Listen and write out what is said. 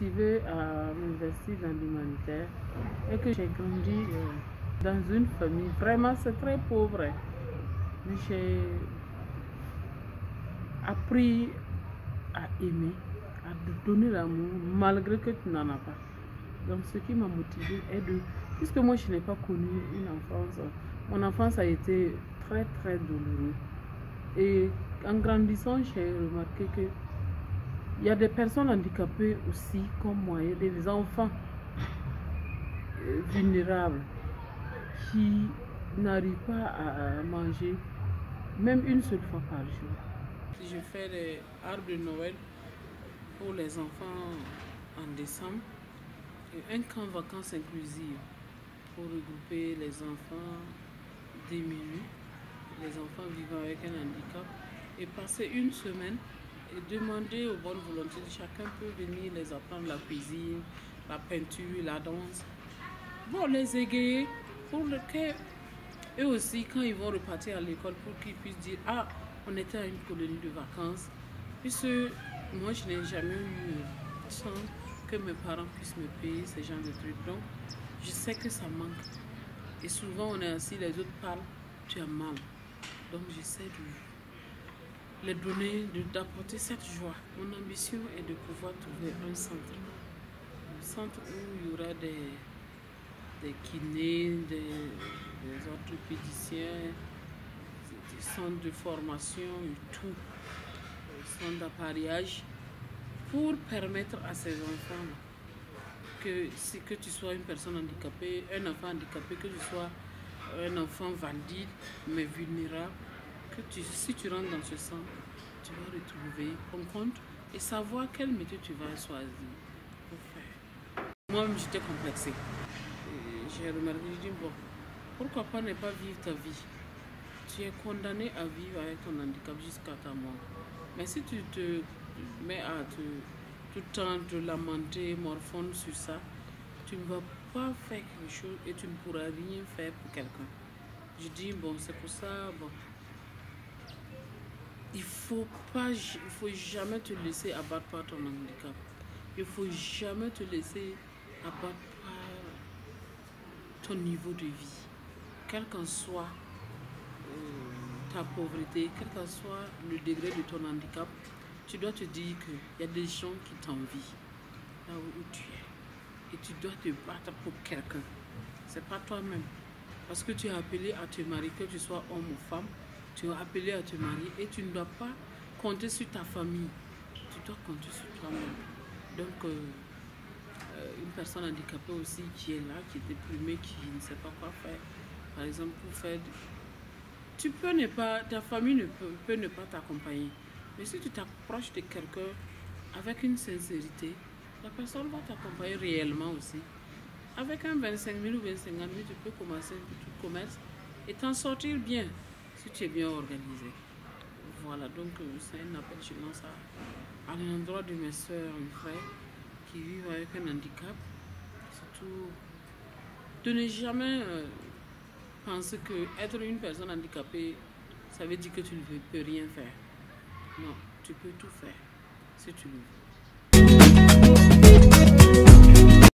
motivée à m'investir dans l'humanitaire est que j'ai grandi dans une famille, vraiment c'est très pauvre, mais j'ai appris à aimer, à te donner l'amour malgré que tu n'en as pas. Donc ce qui m'a motivée est de... Puisque moi je n'ai pas connu une enfance, mon enfance a été très très douloureuse. Et en grandissant, j'ai remarqué que il y a des personnes handicapées aussi comme moi, il y a des enfants vulnérables qui n'arrivent pas à manger même une seule fois par jour. Je fais des arbres de Noël pour les enfants en décembre et un camp vacances inclusives pour regrouper les enfants démunis, les enfants vivant avec un handicap et passer une semaine et demander aux bonnes volontés de chacun peut venir les apprendre la cuisine, la peinture, la danse. Bon, les égayer pour que eux aussi, quand ils vont repartir à l'école, pour qu'ils puissent dire « Ah, on était à une colonie de vacances ». Puisque moi, je n'ai jamais eu sans que mes parents puissent me payer ce genre de trucs. Donc, je sais que ça manque. Et souvent, on est assis, les autres parlent, tu as mal. Donc, j'essaie de les donner, d'apporter cette joie. Mon ambition est de pouvoir trouver un centre. Un centre où il y aura des kinés, des orthopédiciens, des centres de formation et tout, des centres d'appareillage pour permettre à ces enfants que si que tu sois une personne handicapée, un enfant handicapé, que tu sois un enfant valide mais vulnérable, que si tu rentres dans ce centre, tu vas retrouver ton compte et savoir quel métier tu vas choisir pour faire. Moi-même, j'étais complexée. J'ai remarqué, je dis, bon, pourquoi pas ne pas vivre ta vie? Tu es condamné à vivre avec ton handicap jusqu'à ta mort. Mais si tu te mets à tout le temps te lamenter, morfondre sur ça, tu ne vas pas faire quelque chose et tu ne pourras rien faire pour quelqu'un. Je dis, bon, c'est pour ça, bon, il faut jamais te laisser abattre par ton handicap. Il faut jamais te laisser abattre par ton niveau de vie. Quel qu'en soit ta pauvreté, quel qu'en soit le degré de ton handicap, tu dois te dire qu'il y a des gens qui t'envient là où tu es. Et tu dois te battre pour quelqu'un. C'est pas toi-même. Parce que tu es appelé à te marier, que tu sois homme ou femme, tu es appelé à te marier et tu ne dois pas compter sur ta famille. Tu dois compter sur toi-même. Donc, une personne handicapée aussi qui est là, qui est déprimée, qui ne sait pas quoi faire. Par exemple, pour faire... Tu peux ne pas, ta famille peut ne pas t'accompagner. Mais si tu t'approches de quelqu'un avec une sincérité, la personne va t'accompagner réellement aussi. Avec un 25 000 ou 25 000, tu peux commencer un petit commerce et t'en sortir bien si tu es bien organisé. Voilà, donc c'est un appel, je lance à l'endroit de mes soeurs et frères qui vivent avec un handicap. Surtout, de ne jamais penser que être une personne handicapée, ça veut dire que tu ne peux rien faire. Non, tu peux tout faire si tu le veux.